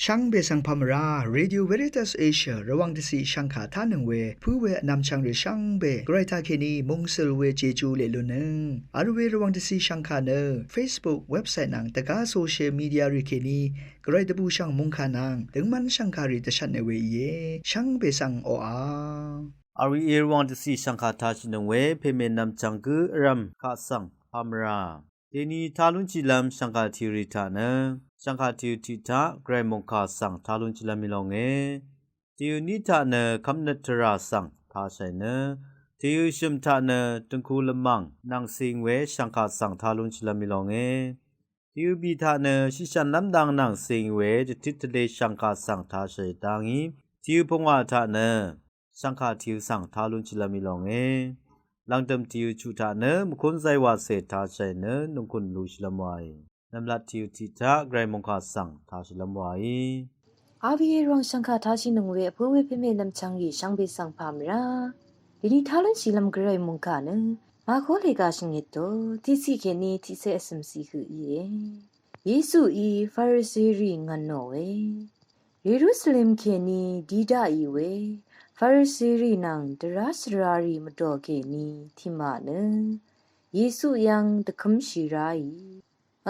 ช่างเบสังพามราเรดิโอเวริตัสเอเชียระวังที่สีช่างขาท่านังเวผู้เวนำช่างหรือช่างเบไกรตาเคนีมงเซลเวเจจูเลลุนึงอาร์เวระวังที่สีช่างขาเนอ Facebook เว็บไซต์นังตะกาโซเชียลมีเดียริเคนีไกรตะบูช่างมงขานังถึงมันช่างคาริตชันเนเวเยช่างเบสังโออาอารีเอรวังที่สีช่างขาท่าชินงเวเพเมนำจังกุรัมข้าสังพามราเดนีทาลุนจิลัมช่างขาทิริธานะช่างขาทิวทิตาไกรมงคาสังทาลุนจิลัมมิลองเอทิวนิทานะคำนัตราสังทาชัยนะทิวชิมทานะตุงคูลมังนางสิงเวช่างขาสังทาลุนจิลัมมิลองเอทิวบีทานะชิชันลำดังนางสิงเวจะทิตเลช่างขาสังทาชัยดังอีทิวพงวาทานะช่างขาทิวสังทาลุนจิลัมมิลองเอลังเติมทิวชูทานะมุคนใจว่าเศษทาชัยนะนุงคุณลูชลมวายนำลัดทิวทิตาไกรมงคาสังทาชิลมวายอาวีรองสังฆาทาชินงเวผู้เวพิเมนำชังยีช่างเบสังพามราดินีทาลันชิลัมไกรมงคานะมาโคเลกาชิงเอโตทิสิเคนีทิเซสมซีคืออีเยซูอีฟาริสีรีงันโนเวเยรูซาเล็มเคนีดีดาอีเวฟาริสีรีนังดราสรารีมโดเคนีทิมานะเยซูยังตะคัมชิราอี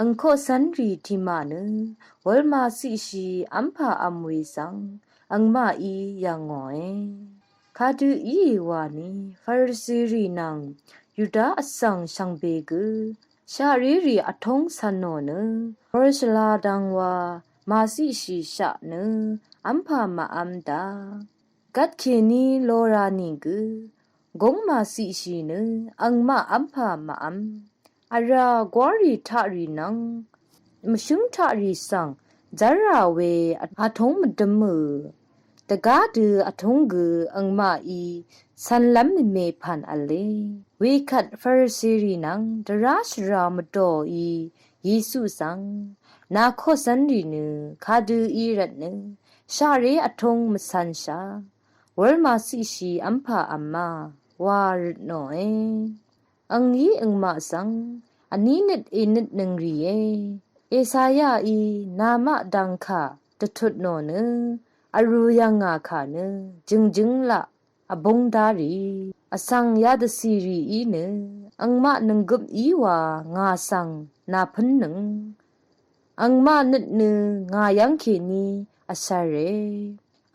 อังโคสันรีทิมานะวลมาสิชีอัมพาอัมเวสังอังมาอียังงอยคาดูอีวานีฟาริสีรีนังยูดาอสังชังเบกุชารีรีอทงสันโนนะวรชลาดังวามาสิชีชะนะอัมพามาอัมดากัดเคนีโลรานิกุกงมาสิชีนะอังมาอัมพามาอัมอารากวารีทารีนังมชุงทารีสังจาราเวอาทงมดมือตะกาดืออาทงกุอังมาอีสันลัมเมพันอเลเวคัดฟาริสีรีนังดราชรามดออีเยซูสังนาโคสันรีนึคาดูอีรัตนึชาเรอาทงมสันชาวลมาสิชีอัมพาอัมมาวาริโนเออังยีอังมาสังอันนี้เน็ตเอเน็ตนึงรีเอสายาอีนามะดังค่ะตะทุดโนเนอรูยังงาค่ะเนจึงละอบงดารีอสังยาดซีรีอีเนอังมะนึงกุบอีวางาสังนาพันนึงอังมาเน็ตนึงายังเคนีอาซาเร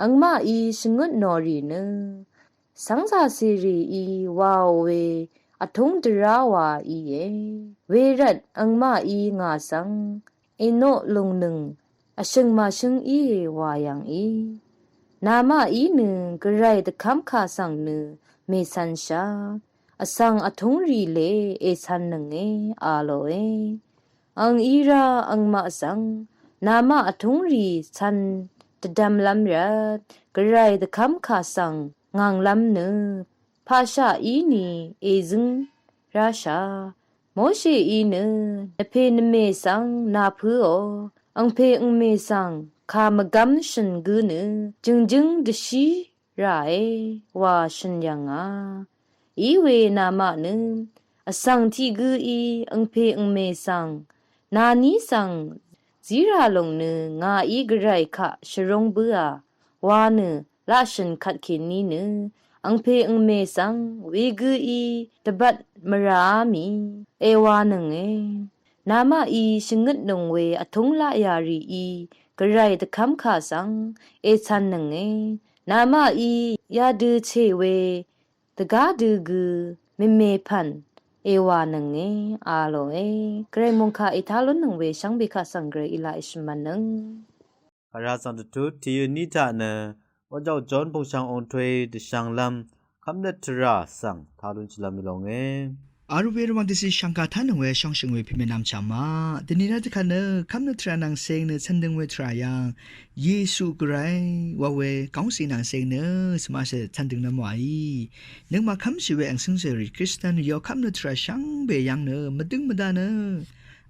อังมาอีสงุดนอรีเนสังสาซีรีอีวาวเวอทงดราวาอีเยเวรัดอังมาอีงาสังเอโนลงหนึ่งอชึงมาชึงอีวายังอีนามาอีหนึ่งกระไรตะคำคาสังหนึ่งเมสันชาอสังอทงรีเลเอสันหนึ่งอาโลอังอีราอังมาสังนามาอทงรีสันตะดำลำรัดกระไรตะคำคาสังงางลำหนึ่งภาษาอีนีเอซึงราชาโมเชอีเนนเพนเมสังนาพูโออังเพงเมสังคามกัมชันกุเนจึงดชีราเอวาชันยังอาอีเวนามะเนอสังทีกุอีอังเพงเมสังนานีสังจีราลงเนงาอีกไรคะชรงเบือวาเนลาชันคัดเขนีเนอังเพงเมสังเวกุอีตบัดมรามีเอวานึงนามาอีชงึดนงเวอทงละยารีอีกระไรตะคำขาสังเอชันนึงนามาอียาดูเชเวตะกาดูกุเมพันเอวานึงอาโลเกรมงคาอิทาลุนึงเวชังเบคาสังเกรอิลาอิชมันนึงอาราสันตุทียนิทานะว่าเจ้าจอนพงชังองทเวดช่างลำคำนัตราสังทาลุนชิลามิลอง อารุเวรวันที่สิชังกาทันเวช่องเชิงเวพิเมนามชามาแต่นี่นะที่คันเนคำนึกทรานังเซงเนชันดึงเวทรายังเยซูกไรว่าเวก้องสีนังเซงเนสมาเสชันดึงน้ำไหวนึกมาคำสิเวอังซึ่งเสรีคริสเตียนยอคำนึกทราช่างเบยังเนมาดึงมาดาเน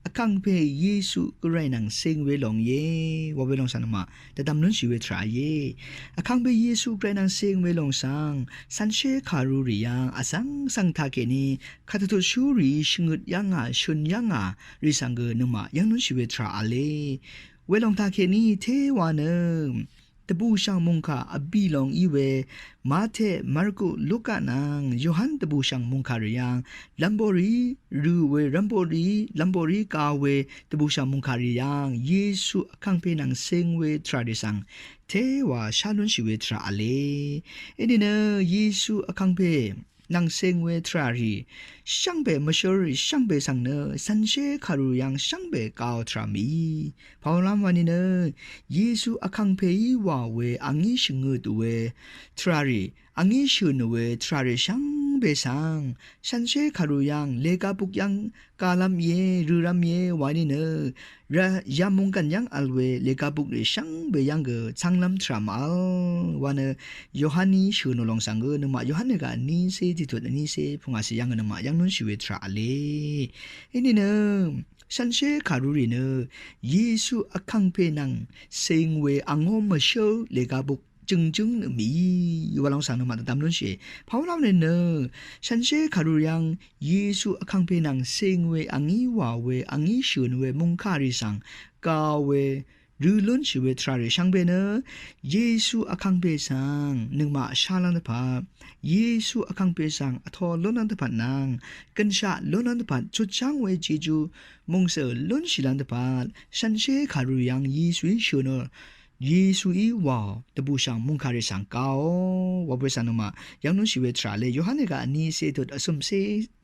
อาคังเพเยซูกไรนังเซงเวลงเยว่าเวลงสันมาแต่ดำนั้นสิเวทราเยอาคังเพเยซูกไรนังเซงเวลงสังสันเชคารูริยังอาสังสังทาเกนีคาตุชูรีชงุดยังชุนยังริสังเกนมายังนั้นสิเวทราอาเลเวลงทาเกนีเทวานตบูช่างมุงคาอบีลองอีเวมาเทมาร์โกลูกานังโยฮันตบูช่างมุงคาเรียงลัมโบรีรูเวลัมโบรีกาเวตบูช่างมุงคาเรียงเยซูคังเปนังเซงเวทราดิสังเทวาชาลุนชิเวทราอเลเอ็นเนเยซูคังเปนังเซงเวทรารีช่างเบมชอรีช่างเบสังเนสันเชคารุยังช่างเบกาวทรามีพาวลามวานิเนเยซูอคังเพยว่าเวอังยิชงุดเวทรารีอังยิชุนเวทรารีช่างเบสังสันเชคารุยังเลกาปุกยังกาลามเยรูรามเยวานิเนระยามุงกันยังอัลเวเลกาปุกเรช่างเบยังเกชังลำทรามาลวานโยฮันนีชุนลงสังเกนมาโยฮันเนกานีเซติตุดนีเซพงอาศิยังเนมายังนุนชิเวทราเลอินี่เนฉันเชื่อคารุรีเนเยซูอคังเพนังเซงเวอังโอมเชอเลกาบุกจึงมีว่าลองสั่งนมาตามนุ่นเชพาวลาวเนฉันเชื่อคารุยังเยซูอคังเพนังเซงเวอังอีวาเวอังอีชุนเวมุงคาริสังกาเวรูลุนชิเวทราเรช่างเบเนเยซูอคังเบสังนึงมาชาลันตภาเยซูอคังเบสังอทอลนันตภานางกันชาลนันตภาจุดช่างเวจิจูมงเสลุนชิลันตภาฉันเชคารุยังเยซูชูนเยซูอีวาตบูช่างมุงคาริสังกาวว่าเบสันมายังนุนชิเวทราเลโยฮันเนกาอันนี้เซตุดอสมเซ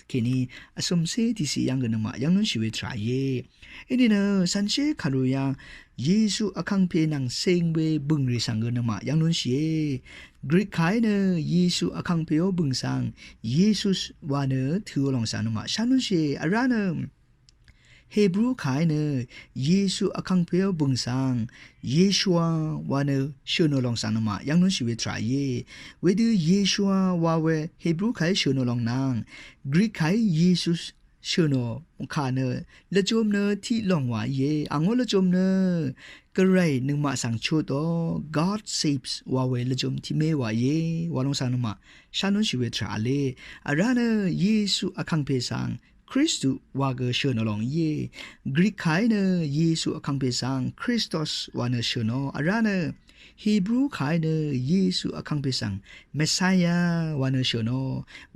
เคนีอสมเซที่สิยังกันมายังนุนชิเวทราเยเอ็นเนสันเชคารุยังเยซูอคังเพนังเซงเวบึงริสังเกนมายังนุนเชกรีกไคเนเยซูอคังเพโอบึงสังเยซูสวาเนถือลองสันมาชานุนเชอาราเนเฮบรูไคเนเยซูอคังเพโอบึงสังเยชัววาเนชโนลองสันมายังนุนชิเวทราเยเวดูเยชัววาเวเฮบรูไคชโนลองนางกรีกไคเยซูชโนคาเนละจมเนที่ลองวาเยอังโอละจมเนกระไรนึงมาสังชูโต God saves ว่าเวละจมที่เมวาเยวาลงสันมาชานุนชิเวทราเลอาราเนเยซูอคังเพสังคริสตุวาเกเชนลองเยกรีกไคเนเยซูอคังเพสังคริสตอสวาเนเชนอาราเนฮีบรูไคเนเยซูอคังเพสังเมสไซยาวาเนเชน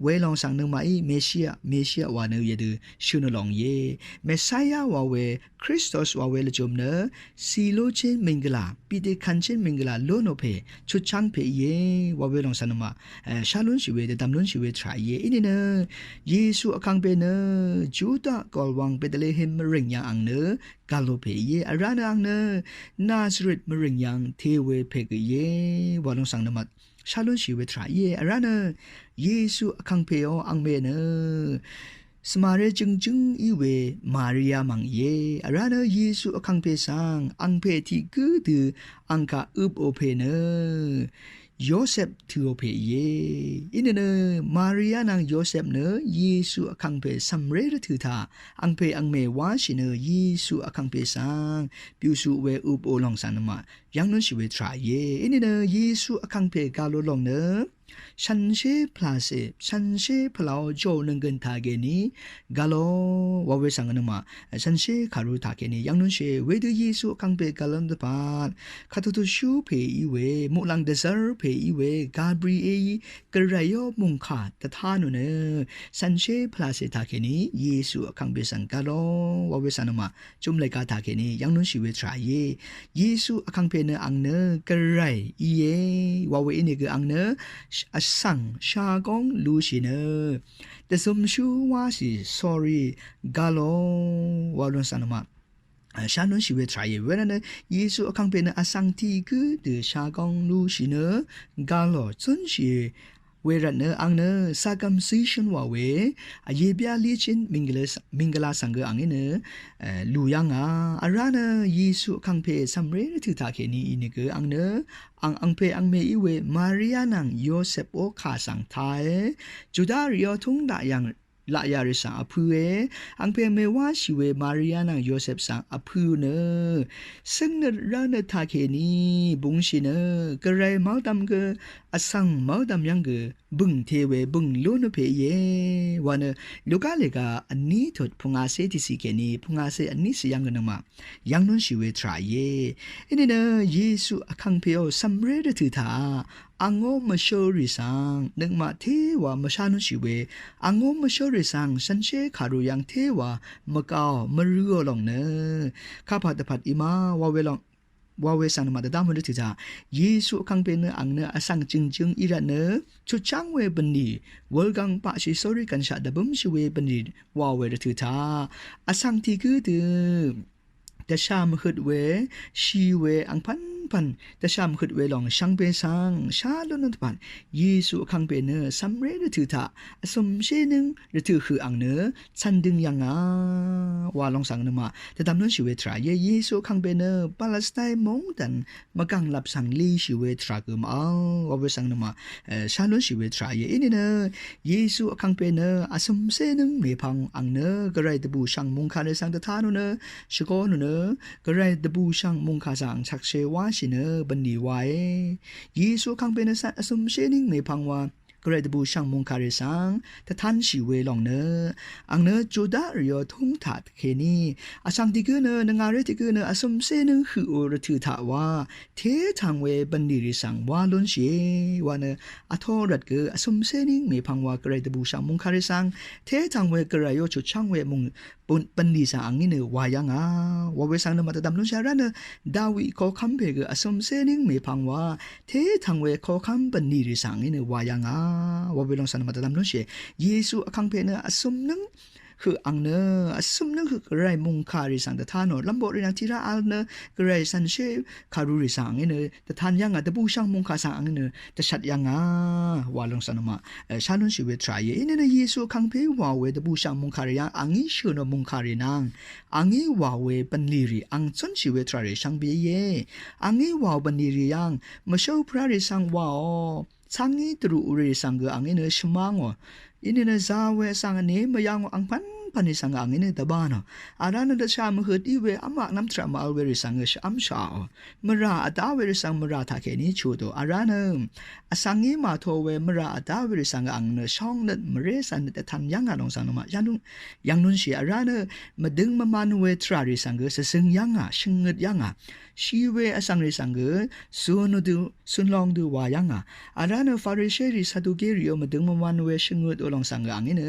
เวลองสังนึงมาอีเมชิยวาเนเยดูเชนลองเยเมสไซยาวาเวคริสตอสวาเวละจมเนซีโลเชนมิงกลาปีเดคันเชนมิงกลาโลโนเพชุดช่างเพเยวาเวลองสันมาชาลุนชิเวเดตัมลุนชิเวทรายเยอินเนเยซูอคังเปเนจูดากอลวังเบเตเลเฮมมริงยังอังเนกาโลเพเยอารานังเนนาซาเรตมริงยังเทเวเพกเยวาลองสังนมาชาลุนชิเวทรายเยอาราเนเยซูอคังเพโออังเบเนสมาเรจึงอีเวมาริยามังเยอาราเนเยซูอคังเพสังอังเพที่กือดืออังกาอุบโอเพเนโยเซฟถือโอเพเยอินเนมาริยานางโยเซฟเนเยซูอคังเพสัมเรรถือทาอังเพอังเมวาชิเนเยซูอคังเพสังปิวสุเวอุบโอลองสันมายังนนชิเวทรายเยอินเนเยซูอคังเพกาโลลองเนฉันเชพลาเซฉันเชพลาวโจนึงกันทาเกนีกาโลวาเวสังกันมาฉันเชคารุทาเกนียังนุนเชเวดูเยซูคังเปกาลันเดปานคาตุตุชูเพอีเวมุลังเดซาร์เพอีเวกาบรีเอกระไรยอมุงขาตทานุเนฉันเชพลาเซทาเกนีเยซูคังเปสังกาโลวาเวสังมาจุมเลกาทาเกนียังนุนชิเวทรายเยซูคังเปเนอังเนกระไรอีเยวาเวอินเนกอังเนอสังชากงลูชิเนแต่สมชูว่าสิ sorry กาโลวาลอนสันมาชานุนชิเวทรายเวนันเยซูอคังเป็นอสังทีคือเดชากงลูชิเนกาโลจนชี เวรันเนอังเนcircumcision ว่าเวอเยเบียลีชินมิงกลาสังเกอังเนลูยังอาราเนเยซูคังเพซัมเรนถือทาเคนีอินเกอังเนอังเพอังเมอีเวมาริอานังโยเซฟโอคาสังทายจูดาริโอทุงดายังละยาริสังอพูเออังเพเมว่าชิเวมาริอานังโยเซฟสังอพูเนซึ่งเนราเนทาเคนีบุงชิเนกระไรมาดำเกอสังมาดำยังเกบึงเทเวบึงลุนเพเยวานลูกาเลกาอันนี้ถดพงอาเซติสิเกนีพงอาเซอันนี้สิยังกันมายังนุนชิเวทรายเยอินเนเยซูคังเพโอซัมเรดถือทาอังโอมาโชริสังนึกมาเทวามชานุชิเวอังโอมาโชริสังสันเชคารุยังเทวามะกาวมะรุโอลองเนข้าพัดพัดอิมาวาเวลองวาเวสังมาดามมุติจาเยซูคังเป็นอังเนอสังจึงอิระเนชุดจังเวบันดีวอลกังปะชิสอริกันชาดบุมชิเวบันดีวาเวรถือจาอสังที่คือตือแต่ชามขดเวชีเวอังพันแต่ชามขดเวลองช่างเปสังชาลนันพันเยซูคังเป็นเนอซัมเรดถือทาสมเชนึงหรือถือคืออังเนอชันดึงยังว่าลองสั่งนมาแต่ตามนั้นชีเวทราเยซูคังเป็นเนอปาเลสไตน์มงดันมากังลับสังลีชีเวทรากุมว่าเวสั่งนมาชาลนชีเวทราอินเนอเยซูคังเป็นเนอสมเชนึงเมพังอังเนอกระไรตบูช่างมงคาเนสังตะทานุเนชโกนุเนกระไรตบูช่างมงคาสังชักเชวาชิเนบันดีไว้เยซูคังเป็นสัตอสมเชนิงเมพังว่ากระไรตบูช่างมงคาเรสังแต่ท่านชีเวลองเนอังเนจูดาเรียทุ่งถัดเคนีอาสังติกเนนงาเรติกเนอสมเชนึงคือโอรถือถาว่าเททางเวบันดีริสังว่าล้นเชว่าเนอทอรัดเกอสมเชนิงเมพังว่ากระไรตบูช่างมงคาเรสังเททางเวกระไรโยชุดช่างเวมงปันดีสังอังเนวายังว่าเวสังนมาตดำนุชาระเนดาวิขอคำเพกอสมเซนิงเมพังว่าเททังเวขอคำปันดีริสังเนวายังว่าเวลองสันมาตดำนุชเยซูคังเพเนอสมนึงคืออังเนอสมนึงคือกระไรมุงคาริสังแต่ท่านลำบากรินาทีระอัลเนกระไรสันเชคารุริสังเนแต่ท่านยังแต่บูช่างมุงคาสังเนแต่ชัดยังว่าลองสันมาชาลุนชีเวทรายอินเนเยซูคังเพว่าเวแต่บูช่างมุงคาริยังอังอิชูนมุงคารินังอังอิว่าเวปันลีรีอังจนชีเวทรายช่างเบยอังอิว่าปันลีรียังมาโชว์พระริสังว่าช่างอิตรูอุริสังเกอังอินเนชมังอินเนซาเวสังเนมยังอังพันิสังอังเนตบานอารานันดชามหืดอีเวอามักน้ำตรามาเวริสังเชอัมชามราอัตาเวริสังมราทาเคนิชูโตอารานัมอสังเงมาโทเวมราอัตาเวริสังอังเนช่องนัดมเรสันแต่ทันยังลงสังนมายังนุนชีอาราเนมาดึงมามันเวทราริสังเกสซึ่งยังชงเงดยังชีเวอสังริสังเกสุนลองดูวายังอาราเนฟาริเชริสัตุเกริโอมาดึงมามันเวชงเงดอลงสังอังเน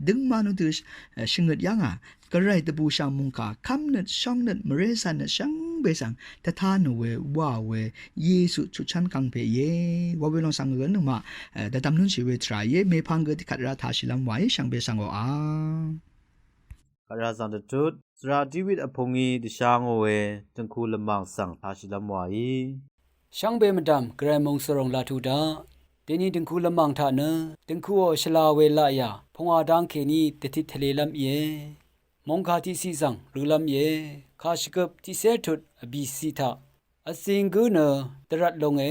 ดึงมานุดูชงเงดยังกระไรตบูชามุงคาคำนัดช่องนัดมเรสันนัดช่างเบสังแต่ท่านเวว่าเวเยซูชุชันกังเพเยว่าเวลองสังเงินนึงมาแต่ตำนุนชีเวทรายเมพังเกิดขัดราทาชิลัมไว้ช่างเบสังว่ากระสันตุดสระดีวิดอพงงีดิชางโอเวจังคูลมังสังอาชิลัมวายช่างเบมดำกระมงสรงลาทูดาเดนี่ดึงคูลมังทาเนดึงคูอชลาเวลายาพงอาดังเคนีติทิทะเลลำเยมงคาที่ซีซังรูลำเยคาชกบที่เซทุดอบีซีทาอสิงกูเนตรัดลง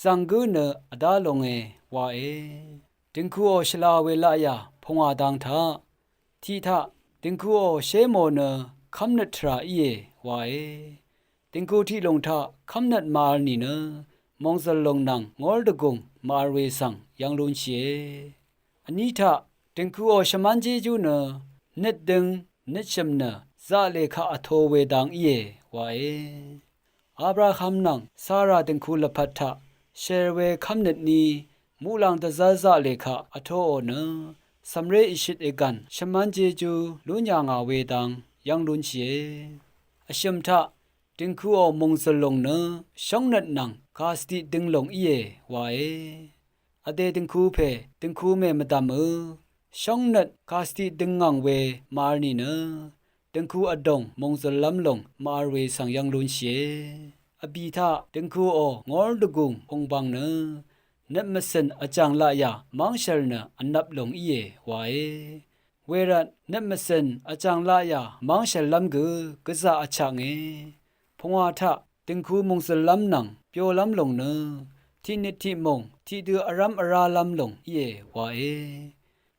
สังกูเนอดาลงวาดึงคูอชลาเวลายาพงอาดังทาทีทาดึงคูอเชโมเนคำนัดทราเยวาดึงคูที่ลงทาคำนัดมาลนีเนมองสลงนังงอลดกงมาเวสังยังลุนเชอันนี้ทาดึงคูอชมันเจจูเนนิดดึงนิดชมเนซาเลขาอโทเวดังวาอับราฮัมนังซาราดึงคูลพัทธะเชเวคำนัดนี้มูลังตะซาเลขาอโทโอเนสัมเรอิชิตเอกันชมันเจจูลุญญางาเวดังยังลุนเชอชิมทะดึงคูอมงสลงเนช่องนัดนังคาสติดึงลงวาอเดดึงคูเพดึงคูเมมตามช่องนัดคาสติดึงงังเวมาร์นีเนดึงคูอดงมงสลัมลงมาร์เวสังยังลุนเชอบีทาดึงคูองอลดกุงองบังเน เนมเซนอาจางละยามังเชลนะอันนับลงอีเยวาเอเวรันเนมเซนอาจางละยามังเชลลัมกือกะซาอาชางเอพงวาทะติงคูมุงสลัมนังเปียวลัมลงเนที่นิทิมงที่ดืออารัมอาราลัมลงอีเยวาเอ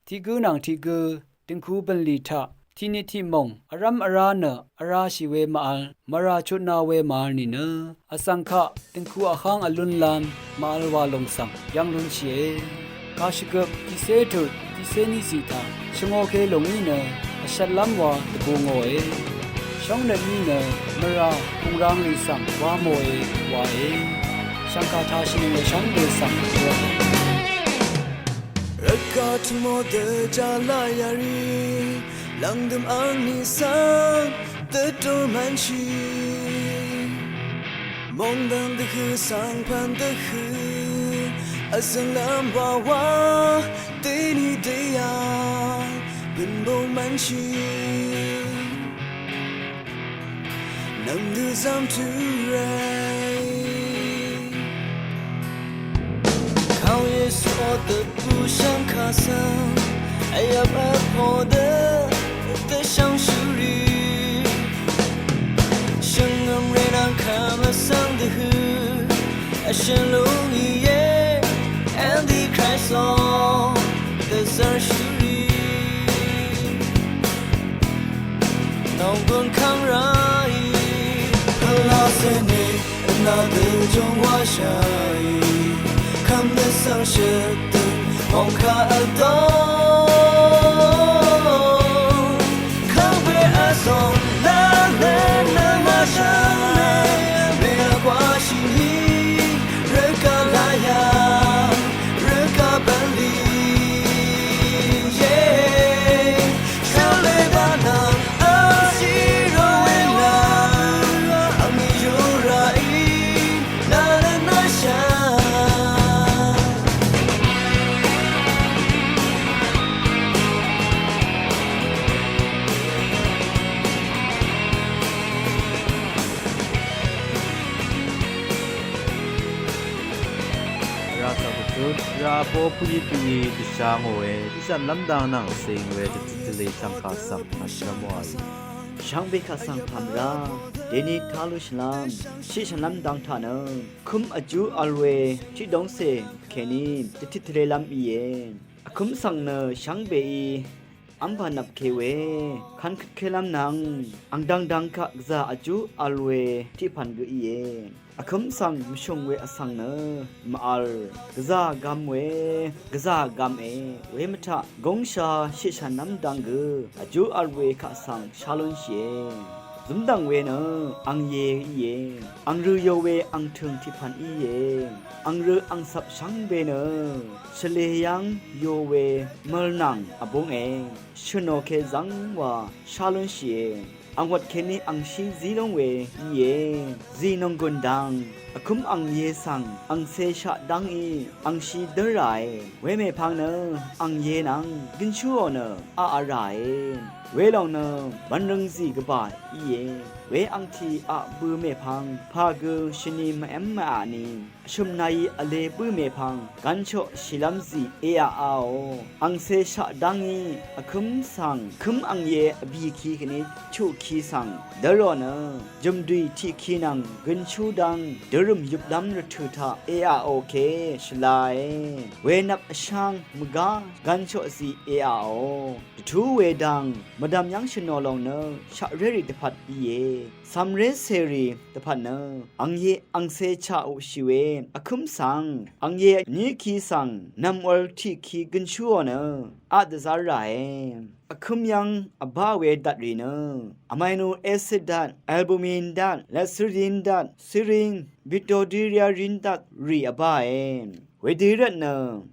ที่กูนังที่กูติงคูบันลีทะที่นิทิมงอารัมอาราเนอาราชิเวมาอัลมาราชุนาเวมานีเนอสังคะติงคูอาคังอลุนลามมาอัลวาลงสังยังลุนเชกาชิกบที่เซตุที่เซนิสิตาชงโอเคลงนี่เนอชัดลัมวาตะบูงโอเอช่องนั้นนี่เนมาราคงรังลิสังวาโมเอวาเอช่างคาทาชินเวช่างเดสังรักก็ทโมเดจาลายารีลังดมอังนิสังเตโตมันชีมองดังตะคือสังพันตะคืออาสังลำว่าวาเตนีเดียเป็นโบมันชีนังดูซ้ำทุเรเขาเยซูอด不想卡上，哎呀，把破的像树林，像我们那看了上的河，神龙一夜，and the cry song 的山树林，能不抗热意，和老三年那的中华下雨。看得上是的，梦卡尔东，看被阿松那人那马上来，没有关系你，人家来呀，人家本领，耶，上来吧那阿西罗维拉，阿米尤拉伊，那人那下。ราโปปุยตุยติชาโมเอติชันลัมดานังเซงเวติติเลชังคาสัมอัชรมวายช่างเบคาสังพามราเดนิทาลุชลามชิชลัมดังทานะคุมอจูอัลเวที่ดงเซเคนีติทิทเลลัมอีเยคุมสังเนช่างเบอีอัมพานับเคเวคันเคลัมนังอังดังคะซาอจูอัลเวที่พันกุอีเยอคุมสังมชงเวอสังเนมาอัลกซากามเวกซากามเอเวมทะกงชาชิชันน้ำดังกุอจูอัลเวคะสังชาลุนเชซุมดังเวเนอังเยอีเยอังรือโยเวอังถึงที่พันอีเยอังรืออังสับชังเบเนเฉลยังโยเวเมลนังอบงเอชโนเคซังวาชาลุนเชอังวัดเคนีอังชีซีลงเวเยซีนงกุนดังอคุมอังเยสังอังเซชะดังอีอังชีเดรายเวเมพังเนอังเยนังกินชูเนอาอะไรเวลองเนบันรึงซีกบายอีเยเวอังทีอะบือเมพังพาเกชนีมเอ็มมาอานีชุมนายอเลบือเมพังกันโชชิลัมซีเออาอาโออังเซชะดังอีอคุมสังคุมอังเยบีคีกนิชูคีสังเดรอเนจุมดุยที่คีนังกินชูดังเดรุมยุบดำรทุทาเออาโอเคชลายเวนับช่างมกากันโชซีเออาโอทูเวดังมาดามยังชนอลองเนชะเรริตพัดอีเยซัมเรเซรีตพัดเนอังเยอังเซชาอุชิเวอคุมสังอังเยนีคีสังนำอลที่คีกินชัวเนอาดซาไรอคุมยังอบาเวดัดรีเนอะไมโนแอซิดดัดแอลบูมินดัดและซิรินดัดซิริงบิโตดีเรียรินดัดรีอบาเอเวดีรัตเน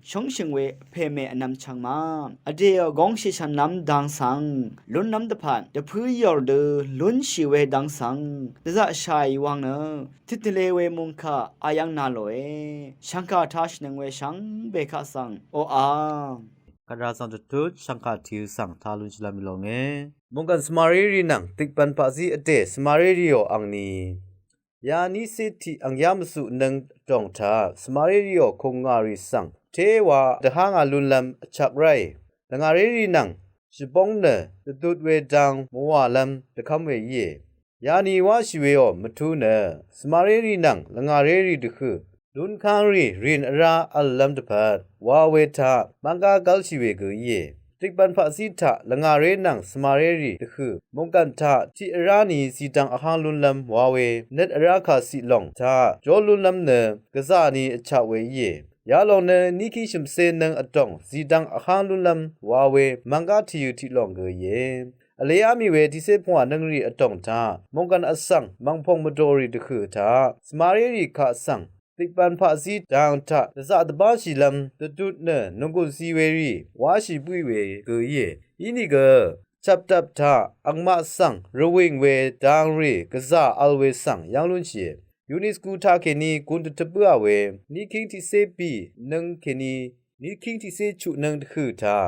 ชงชิงเวเพเมอนำชังมาอเดียกองชิชันนำดังสังลุนนำตะพันตะพื้ยอร์เดลุนชิเวดังสังตะจะชายวังเนทิตเลเวมุงคาอายังนาโลเอชังคาทัชนึงเวชังเบคาสังโออากระสังตุชังคาทิวสังทาลุนชลามิลงเอ มงกันสมารีรีนังติกปันปะซีอเตสมารีรีโออังนี ยานิสิทิอังยามสุนังจองทาสมาเรริโอคงงาริสังเทวาตหางาลุนลัมชักไรลงาเรรินังชิบงเนตตุดเวดังมัวลัมตะคำเวเยยานีวาชิเวโอมทุเนสมาเรรินังลงาเรริดคือลุนคังรีรินราอัลลัมตพัดวาเวทามังกากัลชิเวกเยติบันภาษีทะลงาเรนังสมาเรรีตคือมงกันทะที่รานีสีตังอาหางลุนลัมวาเวเน็ตราคาสีลองทะจอลุนลัมเนกษานีอชาเวเยยาลองเนนิคิชิมเซนังอตองสีตังอาหางลุนลัมวาเวมังกาทิยุทิลองเกเยอเลอามีเวที่เซพวานังรีอตองทามงกันอสังมังพงมดอรีตคือทาสมาเรรีคาสังติบันภาษีดางทะซาตบาชิลัมตตุเนนงกุสีเวรีวาชิปุยเวเกเยอินิเกจับตับทะอังมาสังระวิงเวดางรีกะซาอัลเวสังยังลุนเชยูนิสกูทาเคนีกุนตตะเปอเวนิคิงที่เซปีนังเคนีนิคิงที่เซชุนังคือทา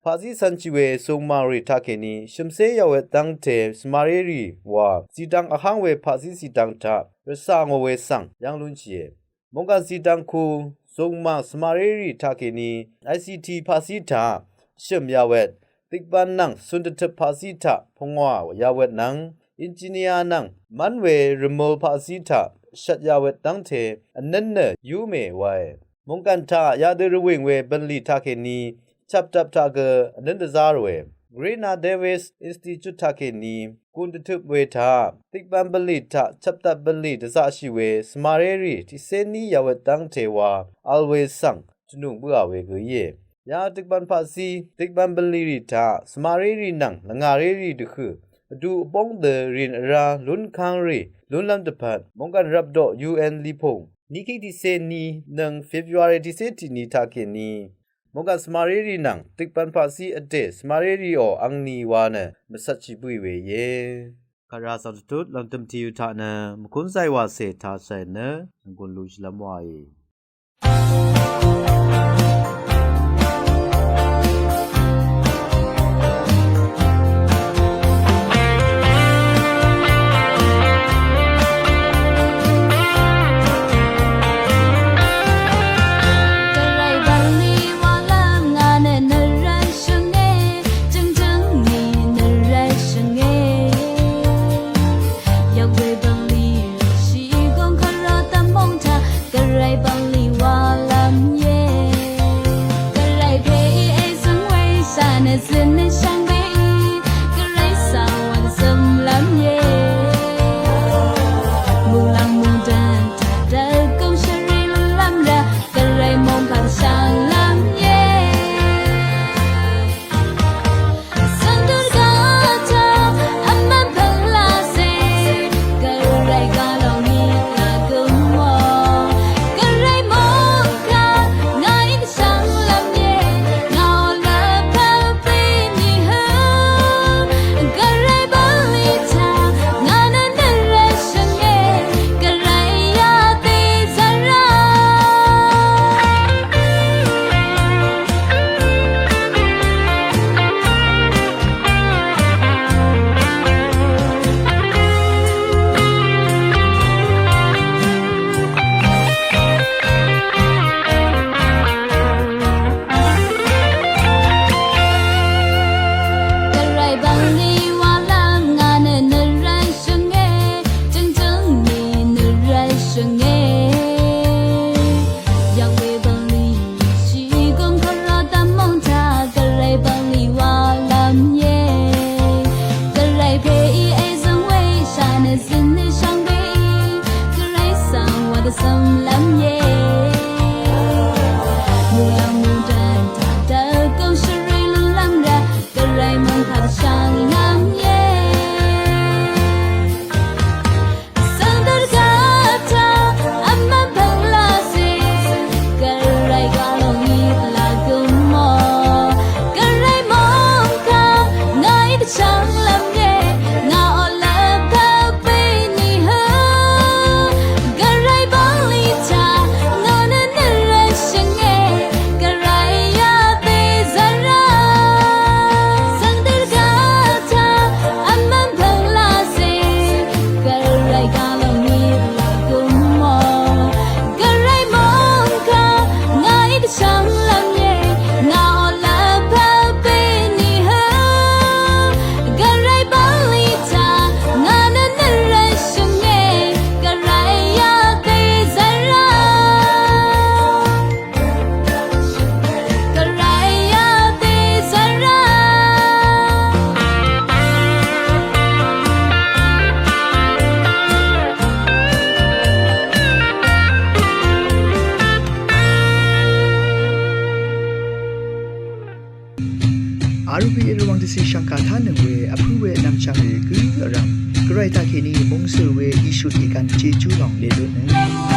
ภาษีสันจิเวซุงมารีทาเคนีชิมเซยาเวตังเทสมาเรรีวาสีดังอาหังเวภาษีสีดังทะรสางเวสังยังลุนเชมงกันสีดังคูทรงมาสมาเรรีทาเคนี ICT ภาษีทาเชื่อมยาเวติบันนังสุนทรภาษีทาพงวายาเวนังอินจิเนียนังมันเวรโมลภาษีทาชัดยาเวตังเทอันนั้นเนยูเมไวมงกันทายาเดรวิงเวบันลีทาเคนีจับจับทาเกอันนั้นเดซาร์เวGrena Davis Institute ทาเคนีกุนตทุบเวทาติบันบลิทาจับตับบันลีดซาชิเวสมาเรรีที่เซนียาเวตังเทวาอัลเวสังจนุงบัวเวกเยยาติบันภาษีติบันบลีริทาสมาเรรีนังลงาเรรีดคือดูปงเดรินราลุนคังรีลุนลัมตพัดมงกันรับดอ UN ลิพงนิคิที่เซนีนัง February ที่เซตินีทาเคนีมงกันสมาเรรีนังติบันภาษีอเดสมาเรรีโออังนีวานะมสัจจิบุยเวเยคาราสัตตุลำตมทิวทานะมคุนไซวาเซทาไซนะงกุนลุชลมวายHãy subscribe cho kênh Ghiền Mì Gõ Để không bỏ lỡ อารุเบระวังที่ชังคาทานึงเวอพูเวนำจังเรกือรำกระไรตาเคนีมงสือเวอิชุดอีกันเจจูลองเลลุน